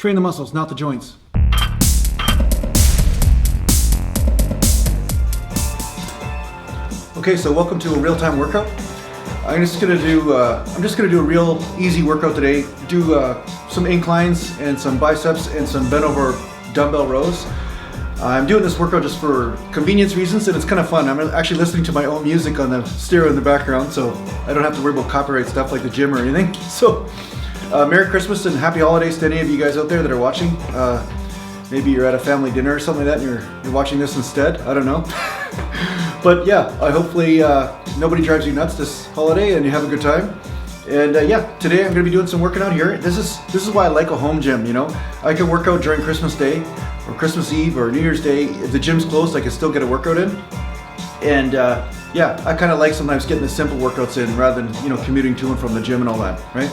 Train the muscles, not the joints. Okay, so welcome to a real-time workout. I'm just gonna do a real easy workout today. Do some inclines and some biceps and some bent over dumbbell rows. I'm doing this workout just for convenience reasons, and it's kind of fun. I'm actually listening to my own music on the stereo in the background, so I don't have to worry about copyright stuff like the gym or anything. So, Merry Christmas and Happy Holidays to any of you guys out there that are watching. Maybe you're at a family dinner or something like that and you're watching this instead. I don't know. But yeah, hopefully nobody drives you nuts this holiday and you have a good time. And yeah, today I'm going to be doing some working out here. This is why I like a home gym, you know. I can work out during Christmas Day or Christmas Eve or New Year's Day. If the gym's closed, I can still get a workout in. And yeah, I kind of like sometimes getting the simple workouts in rather than, you know, commuting to and from the gym and all that, right?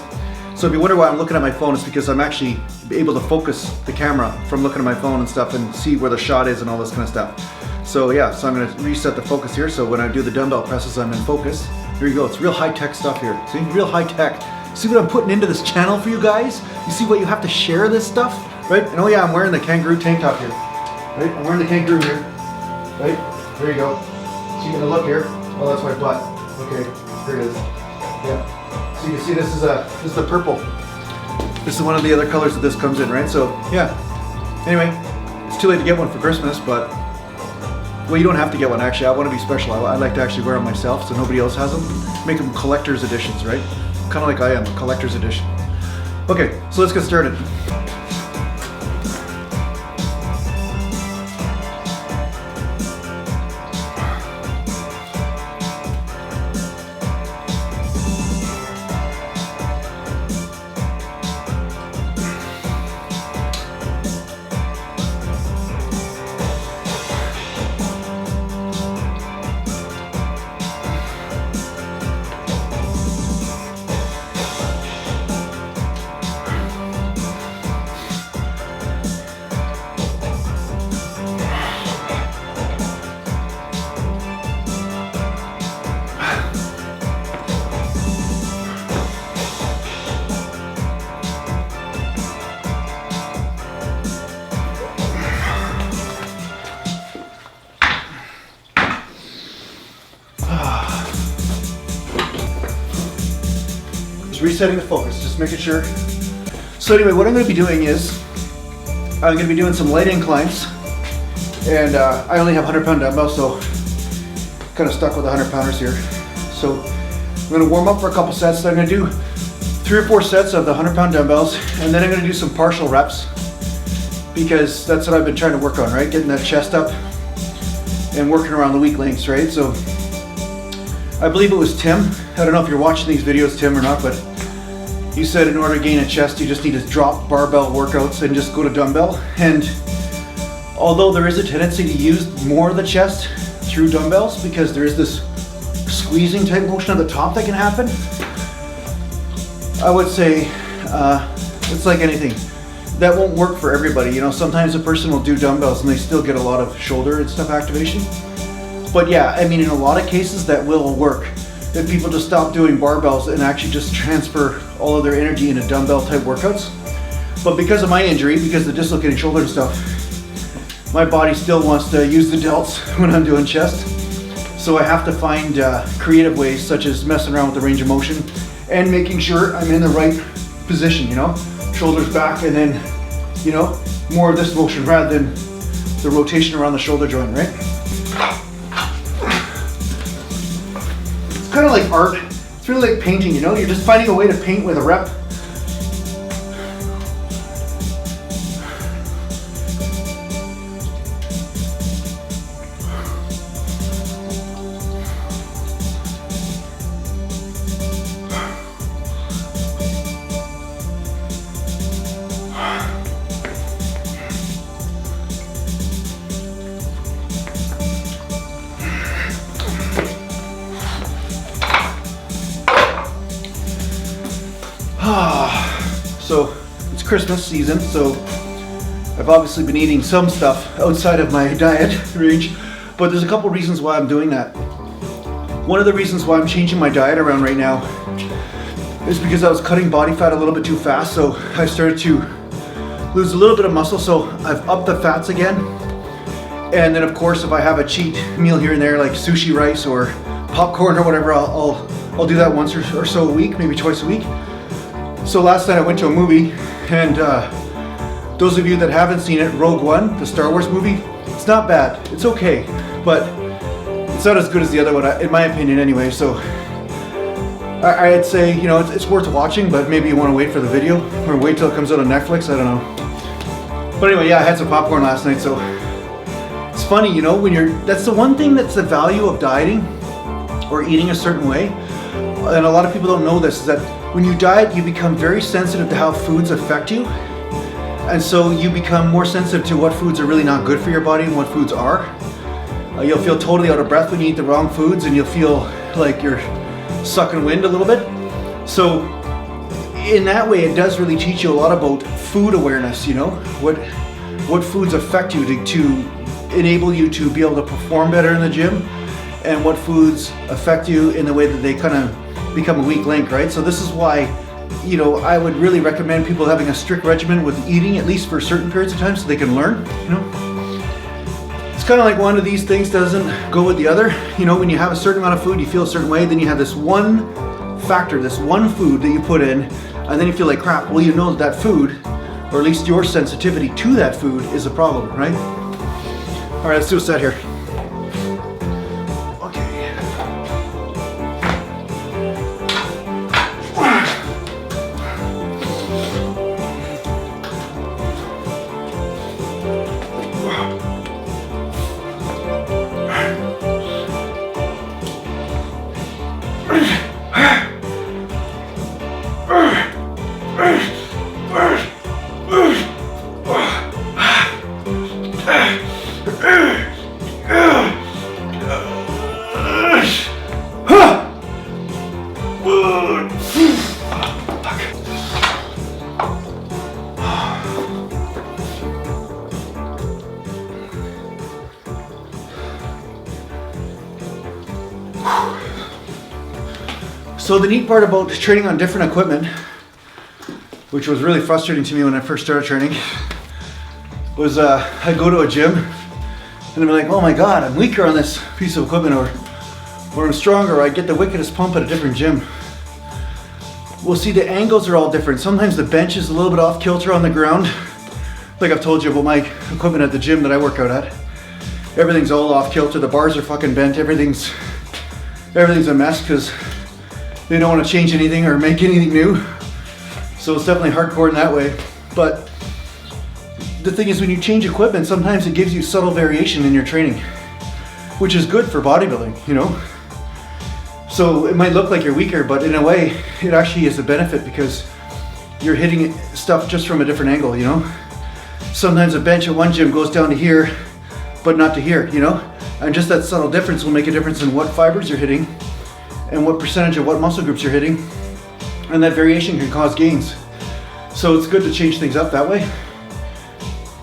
So if you wonder why I'm looking at my phone, it's because I'm actually able to focus the camera from looking at my phone and stuff and see where the shot is and all this kind of stuff. So yeah, so I'm going to reset the focus here, so when I do the dumbbell presses, I'm in focus. Here you go, it's real high-tech stuff here. See, real high-tech. See what I'm putting into this channel for you guys? You see what you have to share this stuff, right? And oh yeah, I'm wearing the kangaroo tank top here, right? I'm wearing the kangaroo here, right? There you go. So you're gonna look here. Oh, that's my butt. Okay, here it is. Yeah. So you can see this is the purple. This is one of the other colors that this comes in, right? So yeah. Anyway, it's too late to get one for Christmas, but well, you don't have to get one actually. I want to be special. I like to actually wear them myself so nobody else has them. Make them collector's editions, right? Kind of like I am, a collector's edition. Okay, so let's get started. Resetting the focus, just making sure. So anyway, what I'm going to be doing is I'm going to be doing some light inclines, and I only have 100-pound dumbbells, so kind of stuck with 100-pounders here. So I'm going to warm up for a couple sets. I'm going to do 3 or 4 sets of the 100-pound dumbbells, and then I'm going to do some partial reps because that's what I've been trying to work on, right? Getting that chest up and working around the weak links, right? So I believe it was Tim. I don't know if you're watching these videos, Tim, or not, but you said in order to gain a chest, you just need to drop barbell workouts and just go to dumbbell. And although there is a tendency to use more of the chest through dumbbells because there is this squeezing type motion at the top that can happen, I would say it's like anything. That won't work for everybody. You know, sometimes a person will do dumbbells and they still get a lot of shoulder and stuff activation. But yeah, I mean, in a lot of cases that will work. If people just stop doing barbells and actually just transfer all of their energy into dumbbell type workouts. But because of my injury, because of the dislocated shoulder and stuff, my body still wants to use the delts when I'm doing chest. So I have to find creative ways, such as messing around with the range of motion and making sure I'm in the right position, you know? Shoulders back and then, you know, more of this motion rather than the rotation around the shoulder joint, right? It's kind of like art. It's really like painting, you know? You're just finding a way to paint with a rep. So it's Christmas season, so I've obviously been eating some stuff outside of my diet range, but there's a couple reasons why I'm doing that. One of the reasons why I'm changing my diet around right now is because I was cutting body fat a little bit too fast, so I started to lose a little bit of muscle, so I've upped the fats again. And then of course, if I have a cheat meal here and there, like sushi rice or popcorn or whatever, I'll do that once or so a week, maybe twice a week. So last night I went to a movie, and those of you that haven't seen it, Rogue One, the Star Wars movie, it's not bad. It's okay, but it's not as good as the other one, in my opinion anyway. So I'd say, you know, it's worth watching, but maybe you want to wait for the video or wait till it comes out on Netflix. I don't know. But anyway, yeah, I had some popcorn last night, so it's funny, you know, that's the one thing that's the value of dieting or eating a certain way. And a lot of people don't know this, is that when you diet, you become very sensitive to how foods affect you. And so you become more sensitive to what foods are really not good for your body and what foods are. You'll feel totally out of breath when you eat the wrong foods, and you'll feel like you're sucking wind a little bit. So in that way, it does really teach you a lot about food awareness, you know, what foods affect you to enable you to be able to perform better in the gym, and what foods affect you in the way that they kind of become a weak link, right? So this is why, you know, I would really recommend people having a strict regimen with eating, at least for certain periods of time, so they can learn, you know. It's kind of like one of these things doesn't go with the other. You know, when you have a certain amount of food, you feel a certain way, then you have this one factor, this one food that you put in, and then you feel like crap. Well, you know that food, or at least your sensitivity to that food, is a problem, right? All right, let's do a set here. So the neat part about training on different equipment, which was really frustrating to me when I first started training, was I'd go to a gym and I'd be like, oh my God, I'm weaker on this piece of equipment, or I'm stronger, or I get the wickedest pump at a different gym. Well, see, the angles are all different. Sometimes the bench is a little bit off kilter on the ground. Like I've told you about my equipment at the gym that I work out at. Everything's all off kilter. The bars are fucking bent. Everything's a mess because they don't want to change anything or make anything new. So it's definitely hardcore in that way. But the thing is, when you change equipment, sometimes it gives you subtle variation in your training, which is good for bodybuilding, you know? So it might look like you're weaker, but in a way, it actually is a benefit because you're hitting stuff just from a different angle, you know? Sometimes a bench at one gym goes down to here, but not to here, you know? And just that subtle difference will make a difference in what fibers you're hitting and what percentage of what muscle groups you're hitting. And that variation can cause gains. So it's good to change things up that way.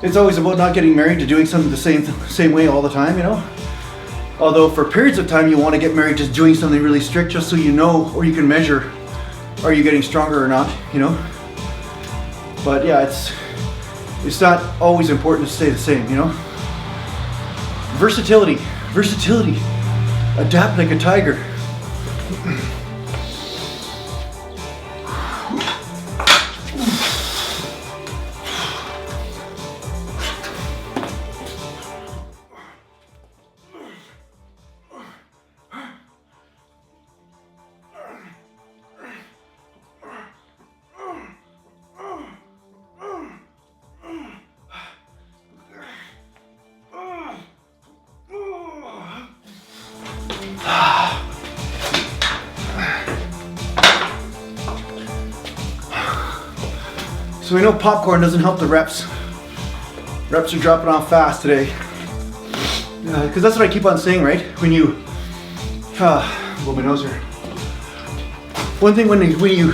It's always about not getting married to doing something the same way all the time, you know? Although for periods of time you want to get married to doing something really strict just so you know, or you can measure, are you getting stronger or not, you know? But yeah, it's not always important to stay the same, you know? Versatility. Adapt like a tiger. So we know popcorn doesn't help the reps. Reps are dropping off fast today. Because that's what I keep on saying, right? When you, blow my nose here. One thing when you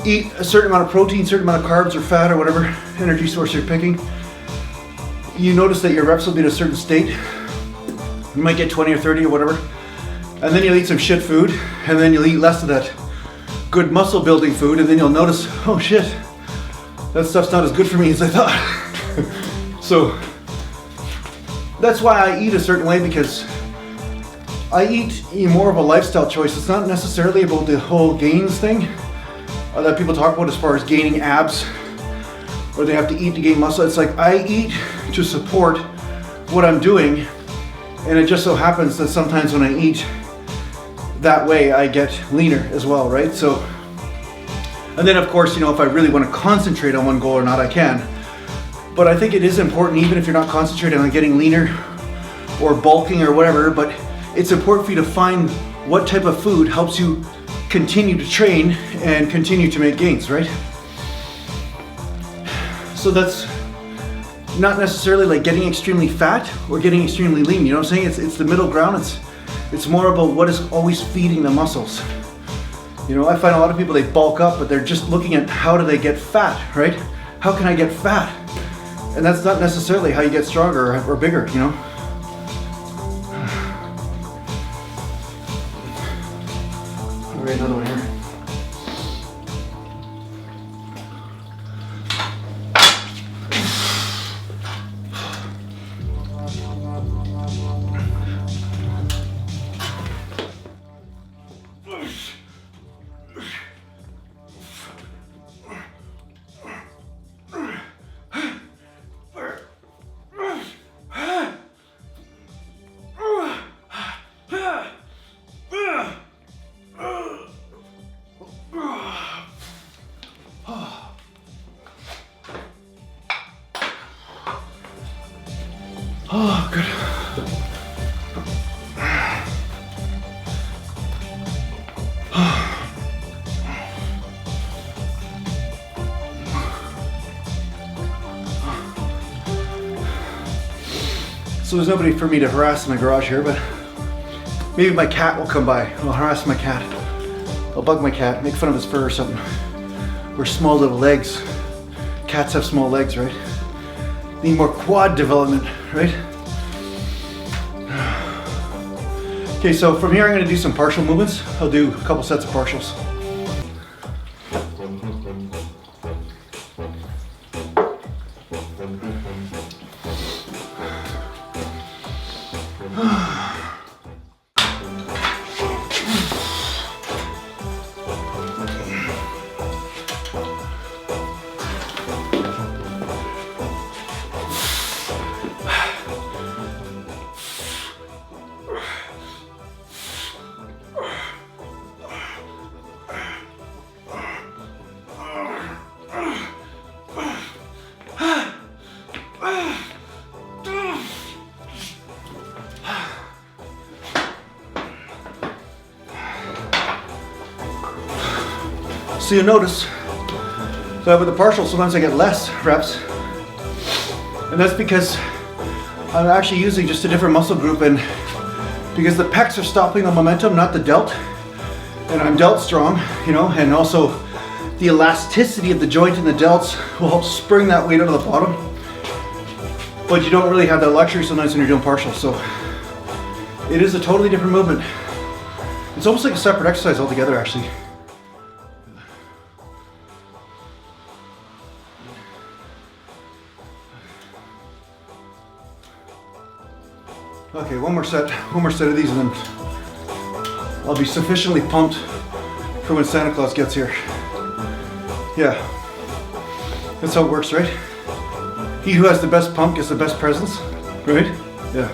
eat a certain amount of protein, certain amount of carbs or fat or whatever energy source you're picking, you notice that your reps will be at a certain state. You might get 20 or 30 or whatever. And then you'll eat some shit food, and then you'll eat less of that good muscle building food, and then you'll notice, oh shit, that stuff's not as good for me as I thought. So that's why I eat a certain way, because I eat more of a lifestyle choice. It's not necessarily about the whole gains thing that people talk about as far as gaining abs, or they have to eat to gain muscle. It's like I eat to support what I'm doing, and it just so happens that sometimes when I eat that way, I get leaner as well, right? So, and then of course, you know, if I really want to concentrate on one goal or not, I can. But I think it is important, even if you're not concentrating on getting leaner or bulking or whatever, but it's important for you to find what type of food helps you continue to train and continue to make gains, right? So that's not necessarily like getting extremely fat or getting extremely lean, you know what I'm saying? It's the middle ground. It's more about what is always feeding the muscles. You know, I find a lot of people, they bulk up, but they're just looking at how do they get fat, right? How can I get fat? And that's not necessarily how you get stronger or bigger, you know? All right, another one here. Oh, good. So there's nobody for me to harass in the garage here, but maybe my cat will come by. I'll harass my cat. I'll bug my cat, make fun of his fur or something. Or small little legs. Cats have small legs, right? Need more quad development, right? Okay, so from here I'm going to do some partial movements. I'll do a couple sets of partials. So you'll notice, so with the partial, sometimes I get less reps, and that's because I'm actually using just a different muscle group, and because the pecs are stopping the momentum, not the delt, and I'm delt strong, you know, and also the elasticity of the joint in the delts will help spring that weight out of the bottom, but you don't really have that luxury sometimes when you're doing partial, so it is a totally different movement. It's almost like a separate exercise altogether, actually. Okay, one more set of these, and then I'll be sufficiently pumped for when Santa Claus gets here. Yeah, that's how it works, right? He who has the best pump gets the best presents, right? Yeah.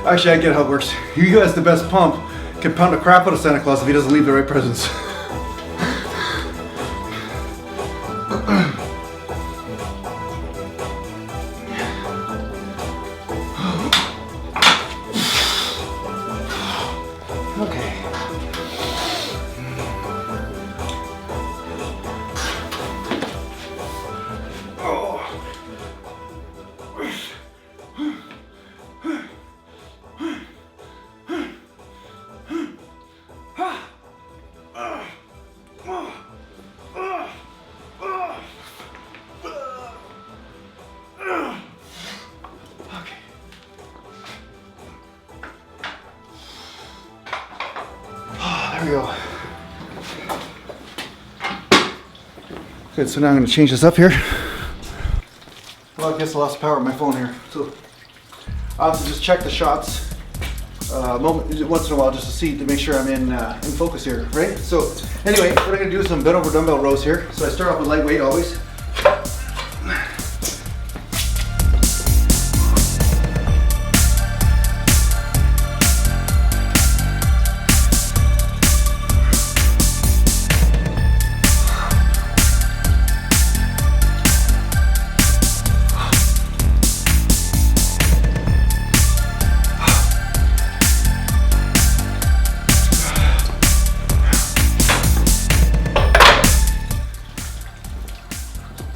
Actually, I get how it works. He who has the best pump can pound the crap out of Santa Claus if he doesn't leave the right presents. Good, so now I'm going to change this up here. Well, I guess I lost power on my phone here. So I'll have to just check the shots once in a while just to see, to make sure I'm in focus here, right? So anyway, what I'm going to do is some bent over dumbbell rows here. So I start off with lightweight always.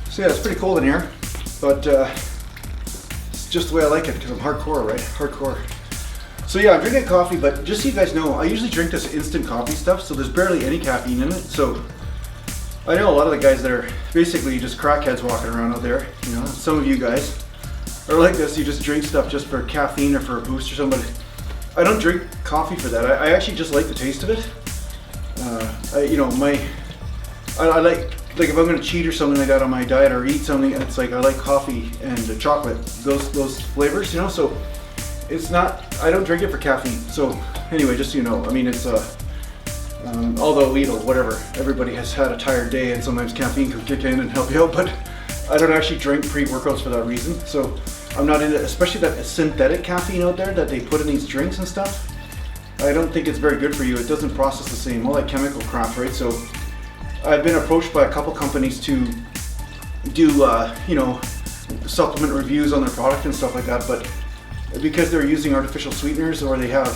So yeah, it's pretty cold in here, but it's just the way I like it because I'm hardcore, right? Hardcore. So yeah, I'm drinking coffee, but just so you guys know, I usually drink this instant coffee stuff, so there's barely any caffeine in it. So I know a lot of the guys that are basically just crackheads walking around out there. You know, some of you guys are like this. You just drink stuff just for caffeine or for a boost or something. I don't drink coffee for that. I actually just like the taste of it. I like if I'm going to cheat or something like that on my diet or eat something, it's like I like coffee and chocolate, those flavors, you know. So it's not, I don't drink it for caffeine. So anyway, just so you know, I mean, it's although whatever, everybody has had a tired day and sometimes caffeine can kick in and help you out, but I don't actually drink pre-workouts for that reason. So I'm not into, especially that synthetic caffeine out there that they put in these drinks and stuff. I don't think it's very good for you. It doesn't process the same, all that chemical crap, right? So I've been approached by a couple companies to do, supplement reviews on their product and stuff like that, but because they're using artificial sweeteners or they have,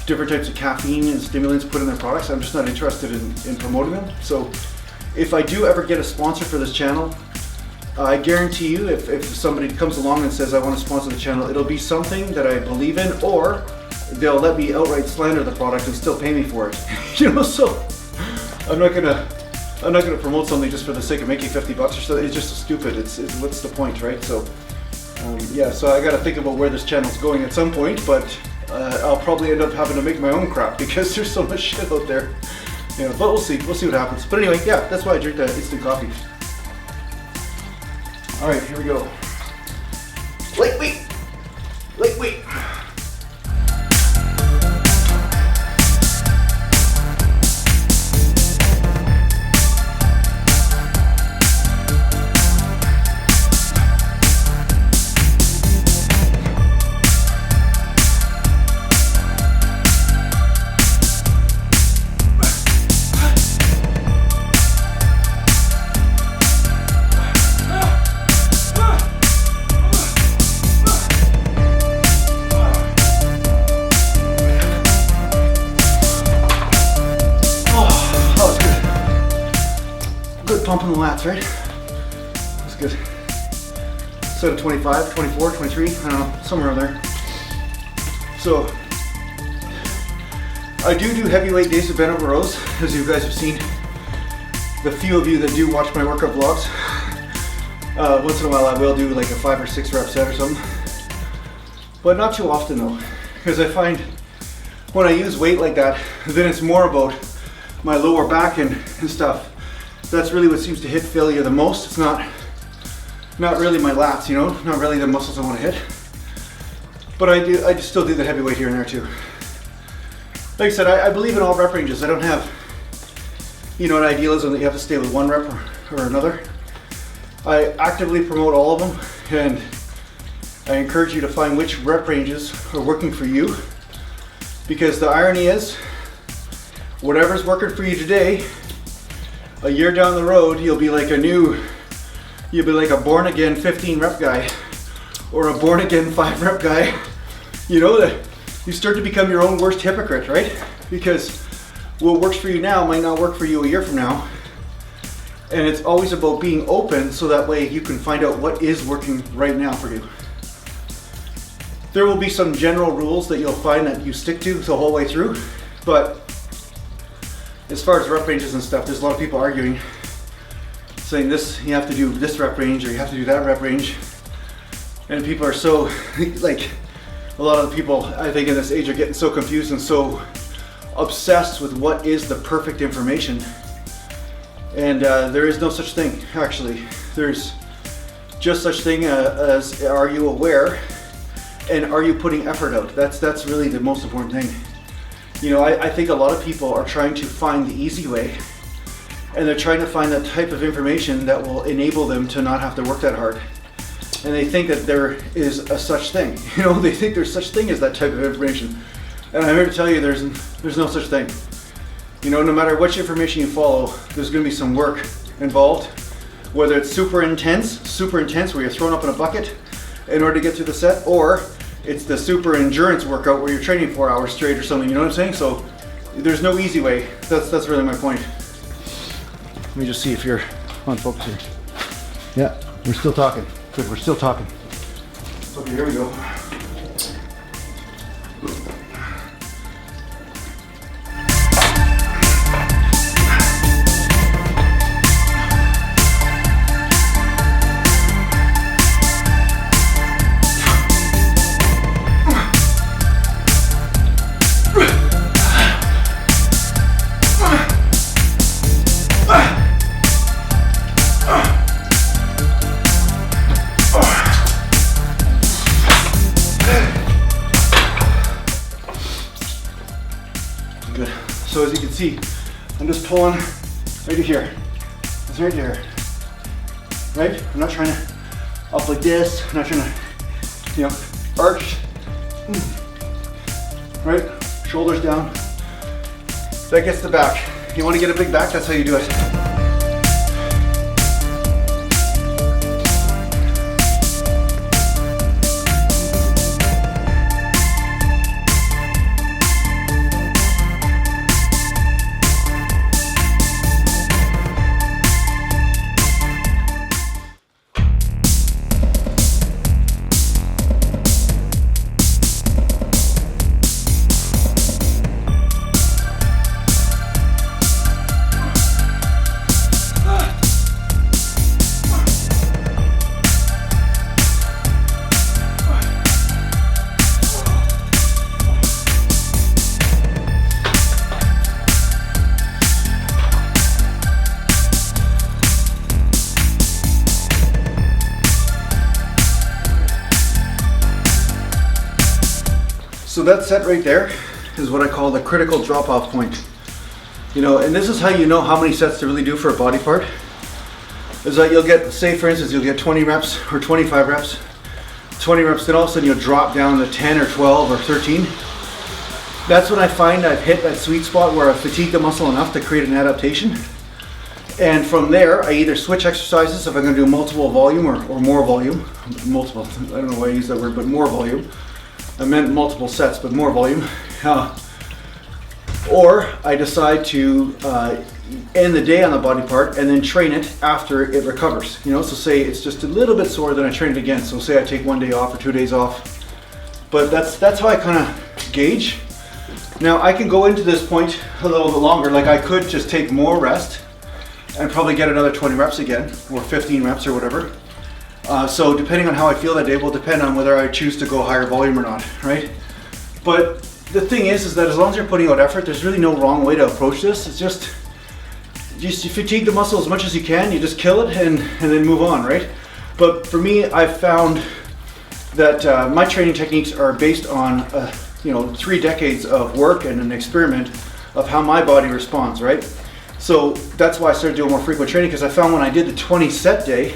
different types of caffeine and stimulants put in their products, I'm just not interested in promoting them. So if I do ever get a sponsor for this channel, I guarantee you if somebody comes along and says I want to sponsor the channel, it'll be something that I believe in, or they'll let me outright slander the product and still pay me for it. So I'm not gonna promote something just for the sake of making $50 or so. It's just stupid. It's what's the point, right? So yeah, so I got to think about where this channel's going at some point, but I'll probably end up having to make my own crap because there's so much shit out there. But we'll see what happens. But anyway, yeah, that's why I drink that instant coffee. All right, here we go. Lightweight. Pump in the lats, right? That's good. Set of 25, 24, 23, I don't know, somewhere around there. So I do heavyweight days of bent over rows, as you guys have seen. The few of you that do watch my workout vlogs, once in a while I will do like a 5 or 6 rep set or something, but not too often though, because I find when I use weight like that, then it's more about my lower back and stuff. That's really what seems to hit failure the most. It's not really my lats, not really the muscles I want to hit. But I just still do the heavyweight here and there too. Like I said, I believe in all rep ranges. I don't have, an idealism that you have to stay with one rep or another. I actively promote all of them, and I encourage you to find which rep ranges are working for you. Because the irony is, whatever's working for you today, a year down the road, you'll be like a born again 15 rep guy or a born again 5 rep guy. That you start to become your own worst hypocrite, right? Because what works for you now might not work for you a year from now. And it's always about being open so that way you can find out what is working right now for you. There will be some general rules that you'll find that you stick to the whole way through, but as far as rep ranges and stuff, there's a lot of people arguing, saying this, you have to do this rep range or you have to do that rep range. And people are so, a lot of the people I think in this age are getting so confused and so obsessed with what is the perfect information And there is no such thing, actually. There's just such thing as are you aware and are you putting effort out? That's really the most important thing. You know, I think a lot of people are trying to find the easy way, and they're trying to find that type of information that will enable them to not have to work that hard. And they think that there is a such thing. You know, they think there's such thing as that type of information. And I'm here to tell you there's no such thing. You know, no matter which information you follow, there's going to be some work involved. Whether it's super intense where you're thrown up in a bucket in order to get through the set, or it's the super endurance workout where you're training 4 hours straight or something, you know what I'm saying? So there's no easy way. That's really my point. Let me just see if you're on focus here. Yeah, we're still talking. Good, we're still talking. Okay, here we go. Good. So as you can see, I'm just pulling right to here. It's right here. Right? I'm not trying to up like this. I'm not trying to, you know, arch. Right? Shoulders down. That gets the back. You want to get a big back? That's how you do it. So that set right there is what I call the critical drop-off point. You know, and this is how you know how many sets to really do for a body part. Is that you'll get, say for instance, you'll get 20 reps or 25 reps, 20 reps, then all of a sudden you'll drop down to 10 or 12 or 13. That's when I find I've hit that sweet spot where I've fatigued the muscle enough to create an adaptation. And from there, I either switch exercises if I'm going to do multiple volume or more volume. Multiple, I don't know why I use that word, but more volume. I meant multiple sets, but more volume. Or I decide to end the day on the body part and then train it after it recovers. You know, so say it's just a little bit sore, then I train it again. So say I take 1 day off or 2 days off. But that's how I kind of gauge. Now I can go into this point a little bit longer. Like I could just take more rest and probably get another 20 reps again, or 15 reps or whatever. So depending on how I feel that day will depend on whether I choose to go higher volume or not, right? But the thing is that as long as you're putting out effort, there's really no wrong way to approach this. It's just you fatigue the muscle as much as you can, you just kill it and then move on, right? But for me, I've found that my training techniques are based on 3 decades of work and an experiment of how my body responds, right? So that's why I started doing more frequent training, because I found when I did the 20 set day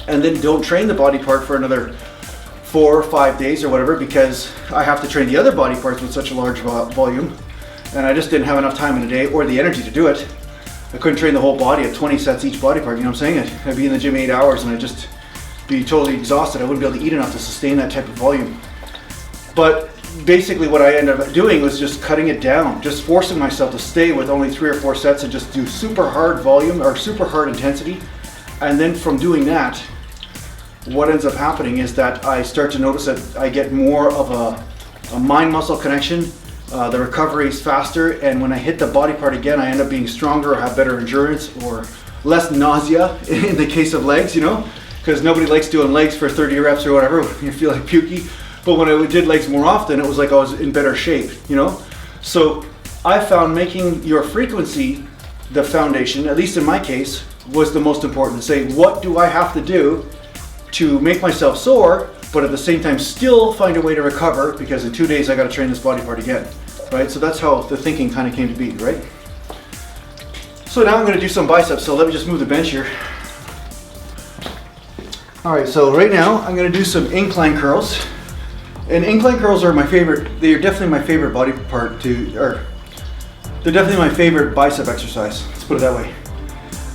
and then don't train the body part for another 4 or 5 days or whatever, because I have to train the other body parts with such a large volume, and I just didn't have enough time in a day or the energy to do it. I couldn't train the whole body at 20 sets each body part, you know what I'm saying? I'd be in the gym 8 hours and I'd just be totally exhausted. I wouldn't be able to eat enough to sustain that type of volume. But basically what I ended up doing was just cutting it down, just forcing myself to stay with only 3 or 4 sets and just do super hard volume or super hard intensity. And then from doing that, what ends up happening is that I start to notice that I get more of a mind-muscle connection. The recovery is faster, and when I hit the body part again, I end up being stronger or have better endurance or less nausea in the case of legs, you know, because nobody likes doing legs for 30 reps or whatever. You feel like pukey. But when I did legs more often, it was like I was in better shape, you know. So I found making your frequency the foundation, at least in my case, was the most important. To say, what do I have to do to make myself sore, but at the same time still find a way to recover, because in 2 days I got to train this body part again, right? So that's how the thinking kind of came to be, right? So now I'm going to do some biceps, so let me just move the bench here. All right, so right now I'm going to do some incline curls. And incline curls are my favorite, they're definitely my favorite body part they're definitely my favorite bicep exercise, let's put it that way.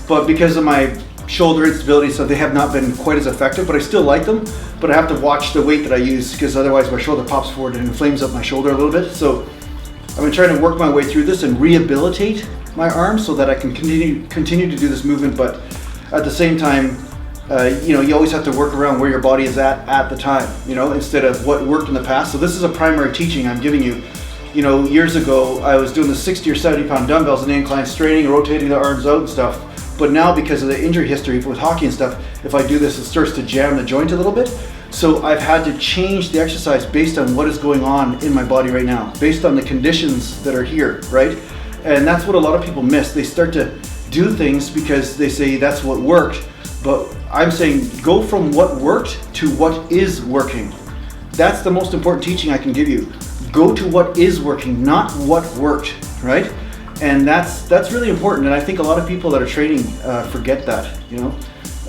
But because of my shoulder instability, so they have not been quite as effective, but I still like them. But I have to watch the weight that I use, because otherwise my shoulder pops forward and inflames up my shoulder a little bit. So I've been trying to work my way through this and rehabilitate my arms so that I can continue to do this movement, but at the same time, you know, you always have to work around where your body is at the time, you know, instead of what worked in the past. So this is a primary teaching I'm giving you. You know, years ago I was doing the 60 or 70 pound dumbbells and incline, straining, rotating the arms out and stuff. But now, because of the injury history with hockey and stuff, if I do this, it starts to jam the joint a little bit. So I've had to change the exercise based on what is going on in my body right now, based on the conditions that are here, right? And that's what a lot of people miss. They start to do things because they say that's what worked, but I'm saying go from what worked to what is working. That's the most important teaching I can give you. Go to what is working, not what worked, right? And that's really important, and I think a lot of people that are training forget that, you know,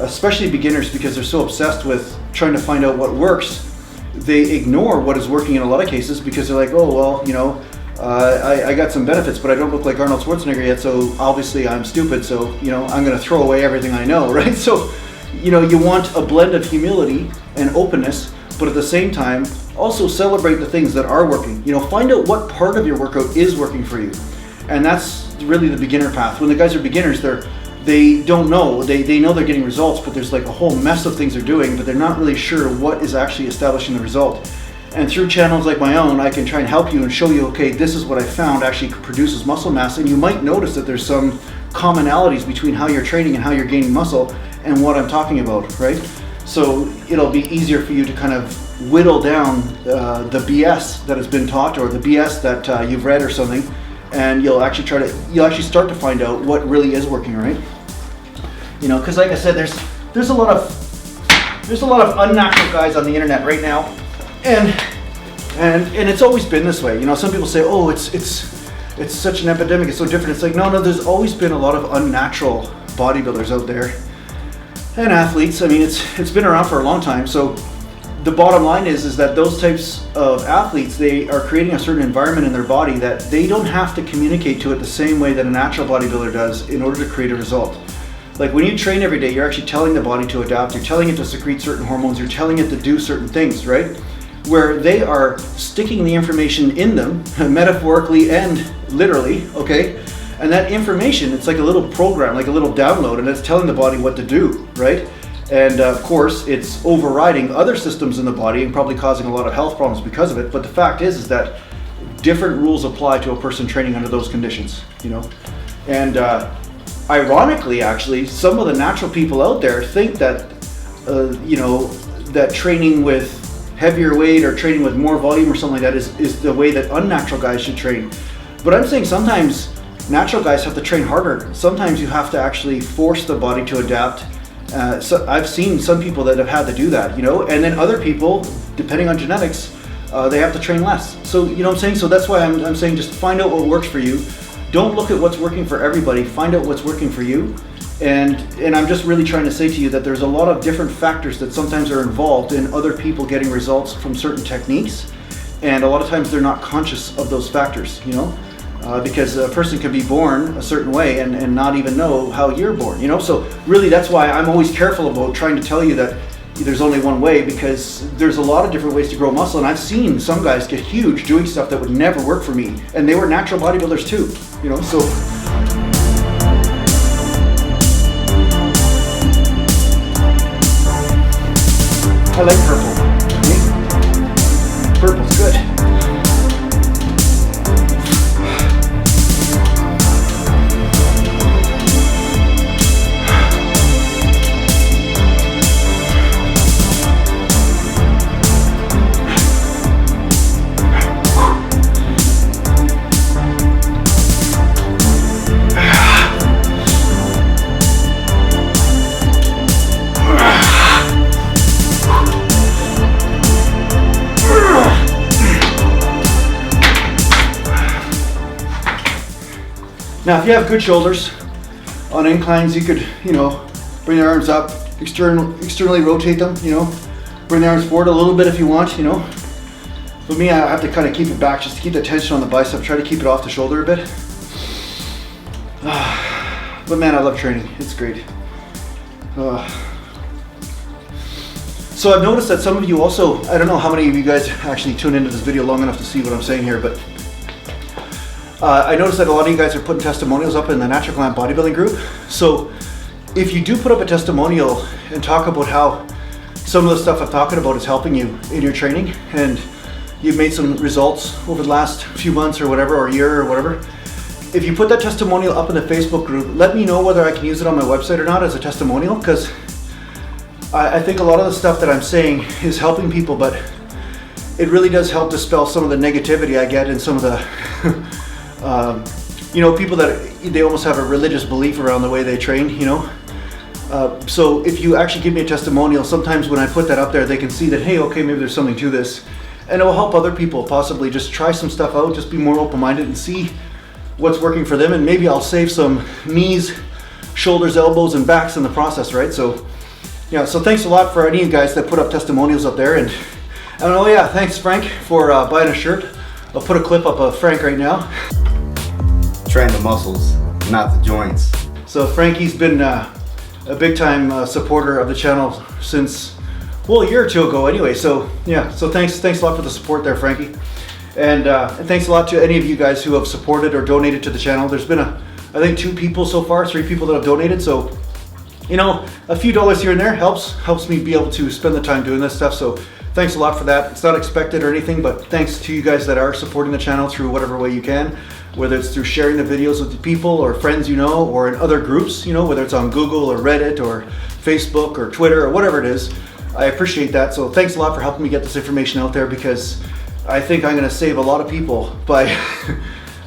especially beginners, because they're so obsessed with trying to find out what works. They ignore what is working in a lot of cases because they're like, oh, well, you know, I got some benefits, but I don't look like Arnold Schwarzenegger yet, so obviously I'm stupid, so, you know, I'm going to throw away everything I know, right? So, you know, you want a blend of humility and openness, but at the same time, also celebrate the things that are working. You know, find out what part of your workout is working for you. And that's really the beginner path. When the guys are beginners, they don't know. They know they're getting results, but there's like a whole mess of things they're doing, but they're not really sure what is actually establishing the result. And through channels like my own, I can try and help you and show you, okay, this is what I found actually produces muscle mass. And you might notice that there's some commonalities between how you're training and how you're gaining muscle and what I'm talking about, right? So it'll be easier for you to kind of whittle down the BS that has been taught, or the BS that you've read or something, and you'll actually start to find out what really is working, right? You know, because like I said, there's a lot of unnatural guys on the internet right now, and it's always been this way. You know, some people say, oh, it's such an epidemic, it's so different. It's like, no, there's always been a lot of unnatural bodybuilders out there and athletes. I mean, it's been around for a long time. So the bottom line is that those types of athletes, they are creating a certain environment in their body that they don't have to communicate to it the same way that a natural bodybuilder does in order to create a result. Like when you train every day, you're actually telling the body to adapt, you're telling it to secrete certain hormones, you're telling it to do certain things, right? Where they are sticking the information in them, metaphorically and literally, okay? And that information, it's like a little program, like a little download, and it's telling the body what to do, right? And of course, it's overriding other systems in the body and probably causing a lot of health problems because of it. But the fact is that different rules apply to a person training under those conditions, you know? And ironically, actually, some of the natural people out there think that, you know, that training with heavier weight or training with more volume or something like that is the way that unnatural guys should train. But I'm saying sometimes natural guys have to train harder. Sometimes you have to actually force the body to adapt. So I've seen some people that have had to do that, you know, and then other people, depending on genetics, they have to train less. So, you know what I'm saying? So that's why I'm saying just find out what works for you. Don't look at what's working for everybody. Find out what's working for you. And I'm just really trying to say to you that there's a lot of different factors that sometimes are involved in other people getting results from certain techniques. And a lot of times they're not conscious of those factors, you know? Because a person can be born a certain way and not even know how you're born, you know? So really that's why I'm always careful about trying to tell you that there's only one way, because there's a lot of different ways to grow muscle. And I've seen some guys get huge doing stuff that would never work for me. And they were natural bodybuilders too, you know? So I like purple, okay? Purple's good. Now, if you have good shoulders on inclines, you could, you know, bring your arms up, externally rotate them, you know, bring the arms forward a little bit if you want, you know. For me, I have to kind of keep it back just to keep the tension on the bicep, try to keep it off the shoulder a bit. But man, I love training, it's great. So I've noticed that some of you also, I don't know how many of you guys actually tune into this video long enough to see what I'm saying here, but I noticed that a lot of you guys are putting testimonials up in the Natural Gallant bodybuilding group. So if you do put up a testimonial and talk about how some of the stuff I'm talking about is helping you in your training and you've made some results over the last few months or whatever, or a year or whatever, if you put that testimonial up in the Facebook group, let me know whether I can use it on my website or not as a testimonial, because I think a lot of the stuff that I'm saying is helping people, but it really does help dispel some of the negativity I get in some of the you know, people that they almost have a religious belief around the way they train, you know. So if you actually give me a testimonial, sometimes when I put that up there, they can see that, hey, okay, maybe there's something to this, and it will help other people possibly just try some stuff out, just be more open-minded and see what's working for them, and maybe I'll save some knees, shoulders, elbows, and backs in the process, right? So yeah, so thanks a lot for any of you guys that put up testimonials up there. And oh yeah, thanks Frank for buying a shirt. I'll put a clip up of Frank right now. Train the muscles, not the joints. So Frankie's been a big time supporter of the channel since, well, a year or two ago anyway. So yeah, so thanks a lot for the support there, Frankie. And thanks a lot to any of you guys who have supported or donated to the channel. There's been I think 2 people so far, 3 people that have donated. So, you know, a few dollars here and there helps me be able to spend the time doing this stuff. So thanks a lot for that. It's not expected or anything, but thanks to you guys that are supporting the channel through whatever way you can, whether it's through sharing the videos with the people or friends you know, or in other groups, you know, whether it's on Google or Reddit or Facebook or Twitter or whatever it is. I appreciate that. So thanks a lot for helping me get this information out there, because I think I'm going to save a lot of people by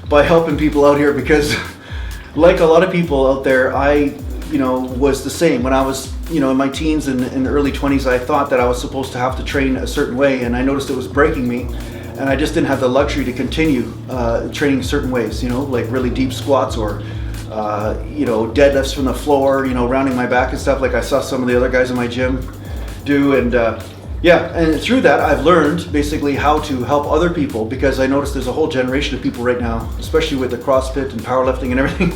by helping people out here, because like a lot of people out there, I, you know, was the same when I was, you know, in my teens and in the early 20s. I thought that I was supposed to have to train a certain way, and I noticed it was breaking me, and I just didn't have the luxury to continue training certain ways, you know, like really deep squats or you know, deadlifts from the floor, you know, rounding my back and stuff like I saw some of the other guys in my gym do. And yeah, and through that I've learned basically how to help other people, because I noticed there's a whole generation of people right now, especially with the CrossFit and powerlifting and everything.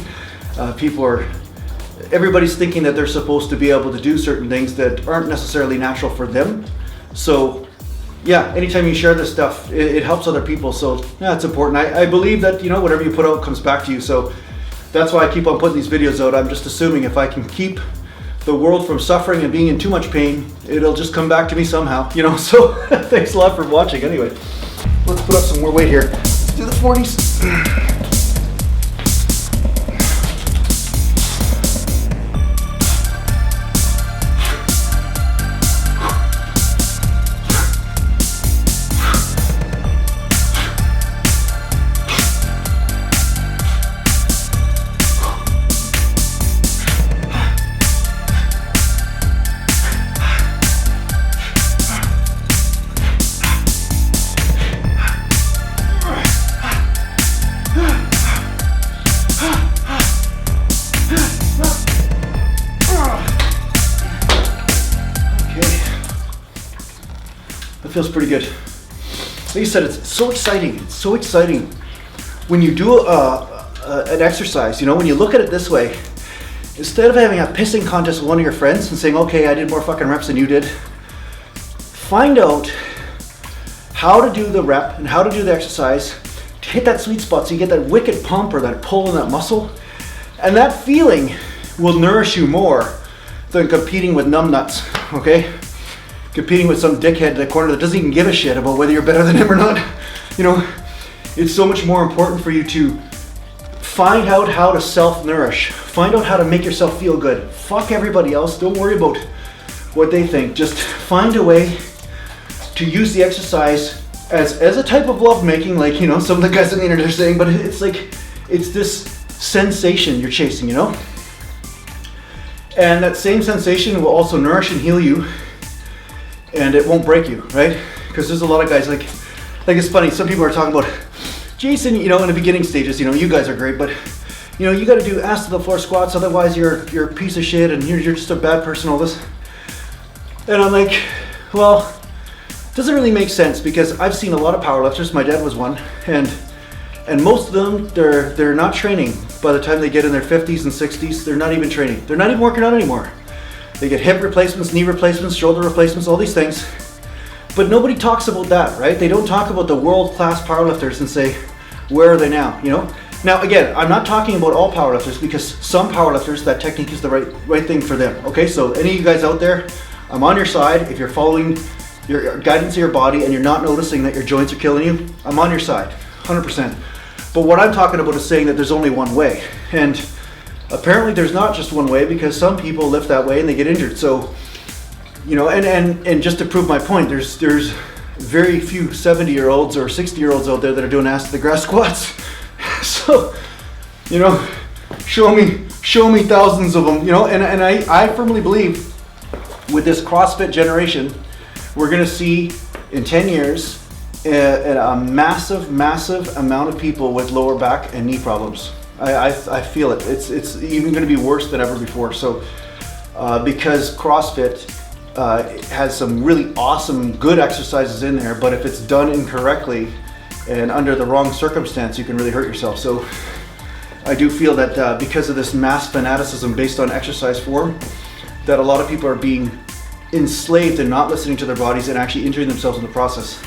Everybody's thinking that they're supposed to be able to do certain things that aren't necessarily natural for them. So yeah, anytime you share this stuff, it helps other people. So yeah, it's important. I believe that, you know, whatever you put out comes back to you. So that's why I keep on putting these videos out. I'm just assuming if I can keep the world from suffering and being in too much pain, it'll just come back to me somehow, you know. So thanks a lot for watching. Anyway, let's put up some more weight here. Let's do the 40s. Feels pretty good. Like you said, it's so exciting. It's so exciting when you do an exercise, you know, when you look at it this way, instead of having a pissing contest with one of your friends and saying, okay, I did more fucking reps than you did, find out how to do the rep and how to do the exercise to hit that sweet spot so you get that wicked pump or that pull in that muscle, and that feeling will nourish you more than competing with numbnuts, okay? Competing with some dickhead in the corner that doesn't even give a shit about whether you're better than him or not. You know, it's so much more important for you to find out how to self-nourish. Find out how to make yourself feel good. Fuck everybody else. Don't worry about what they think. Just find a way to use the exercise as a type of lovemaking, like, you know, some of the guys on the internet are saying, but it's like, it's this sensation you're chasing, you know? And that same sensation will also nourish and heal you, and it won't break you, right? Because there's a lot of guys like it's funny, some people are talking about, Jason, you know, in the beginning stages, you know, you guys are great, but you know, you got to do ass to the floor squats, otherwise you're a piece of shit and you're just a bad person, all this. And I'm like, well, it doesn't really make sense, because I've seen a lot of powerlifters. My dad was one, and most of them, they're not training. By the time they get in their 50s and 60s, they're not even training. They're not even working out anymore. They get hip replacements, knee replacements, shoulder replacements, all these things. But nobody talks about that, right? They don't talk about the world-class powerlifters and say, where are they now, you know? Now, again, I'm not talking about all powerlifters, because some powerlifters, that technique is the right thing for them, okay? So any of you guys out there, I'm on your side. If you're following your guidance of your body and you're not noticing that your joints are killing you, I'm on your side, 100%. But what I'm talking about is saying that there's only one way. And apparently there's not just one way, because some people lift that way and they get injured. So, you know, and just to prove my point, there's very few 70-year-olds or 60-year-olds out there that are doing ass to the grass squats. So, you know, show me thousands of them, you know, and I firmly believe with this CrossFit generation, we're gonna see in 10 years a massive amount of people with lower back and knee problems. I feel it. It's even gonna be worse than ever before. So because CrossFit has some really awesome, good exercises in there, but if it's done incorrectly and under the wrong circumstance, you can really hurt yourself. So I do feel that because of this mass fanaticism based on exercise form, that a lot of people are being enslaved and not listening to their bodies and actually injuring themselves in the process.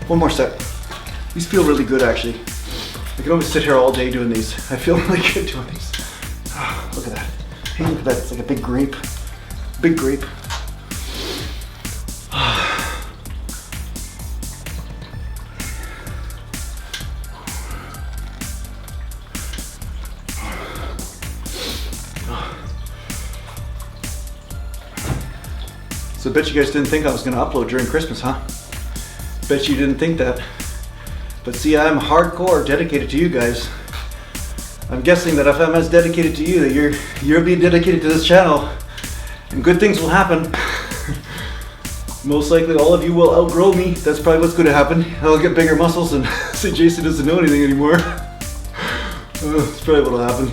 One more set. These feel really good, actually. I can almost sit here all day doing these. I feel really good doing these. Oh, look at that. Hey, look at that. It's like a big grape. Big grape. So I bet you guys didn't think I was going to upload during Christmas, huh? Bet you didn't think that. But see, I'm hardcore dedicated to you guys. I'm guessing that if I'm as dedicated to you, that you're being dedicated to this channel, and good things will happen. Most likely all of you will outgrow me. That's probably what's going to happen. I'll get bigger muscles and say Jason doesn't know anything anymore. That's probably what will happen.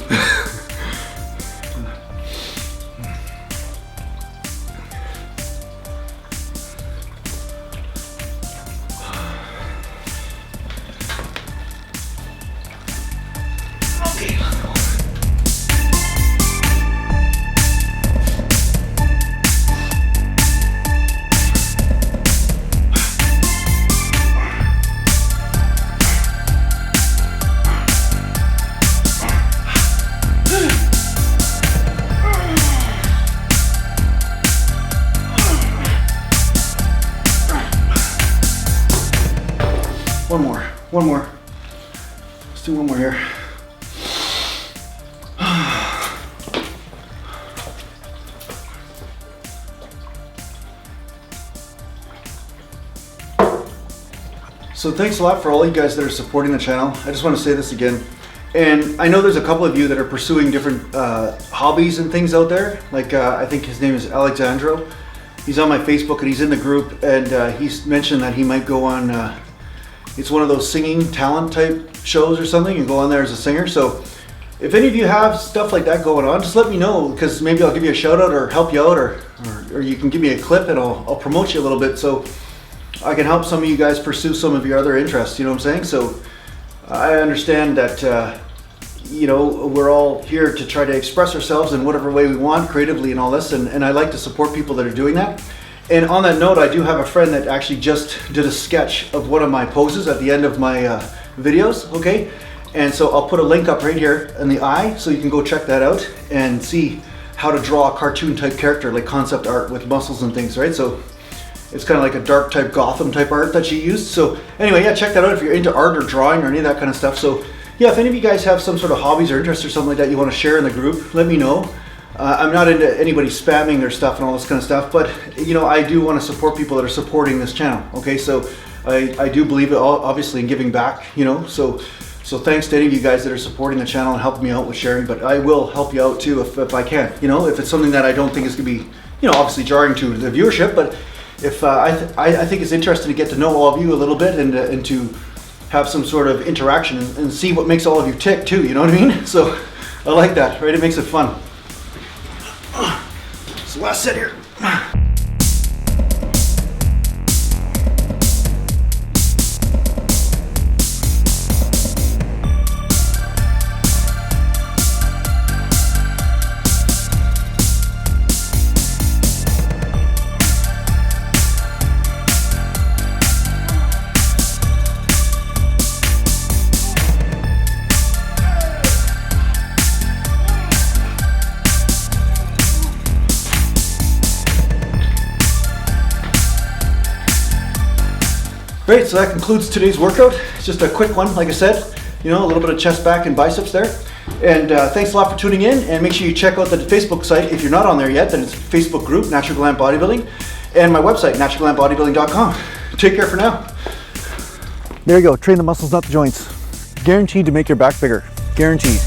One more. Let's do one more here. So thanks a lot for all you guys that are supporting the channel. I just want to say this again. And I know there's a couple of you that are pursuing different hobbies and things out there. Like I think his name is Alexandro. He's on my Facebook and he's in the group, and he's mentioned that he might go on it's one of those singing talent type shows or something, and go on there as a singer. So if any of you have stuff like that going on, just let me know, because maybe I'll give you a shout out or help you out, or you can give me a clip and I'll promote you a little bit, so I can help some of you guys pursue some of your other interests, you know what I'm saying? So I understand that you know, we're all here to try to express ourselves in whatever way we want creatively and all this, and I like to support people that are doing that. And on that note, I do have a friend that actually just did a sketch of one of my poses at the end of my videos, okay? And so I'll put a link up right here in the eye, so you can go check that out and see how to draw a cartoon type character, like concept art with muscles and things, right? So it's kind of like a dark type Gotham type art that she used. So anyway, yeah, check that out if you're into art or drawing or any of that kind of stuff. So yeah, if any of you guys have some sort of hobbies or interests or something like that you want to share in the group, let me know. I'm not into anybody spamming their stuff and all this kind of stuff, but you know, I do want to support people that are supporting this channel. Okay, so I do believe obviously in giving back, you know, so thanks to any of you guys that are supporting the channel and helping me out with sharing, but I will help you out too if I can, you know, if it's something that I don't think is gonna be, you know, obviously jarring to the viewership, but if I think it's interesting to get to know all of you a little bit and to have some sort of interaction and see what makes all of you tick too, you know what I mean? So I like that, right? It makes it fun. So last set here. Great, so that concludes today's workout. It's just a quick one, like I said, you know, a little bit of chest, back, and biceps there. And thanks a lot for tuning in, and make sure you check out the Facebook site if you're not on there yet. Then it's Facebook group, Natural Gallant Bodybuilding, and my website, naturalgallantbodybuilding.com. Take care for now. There you go, train the muscles, not the joints. Guaranteed to make your back bigger, guaranteed.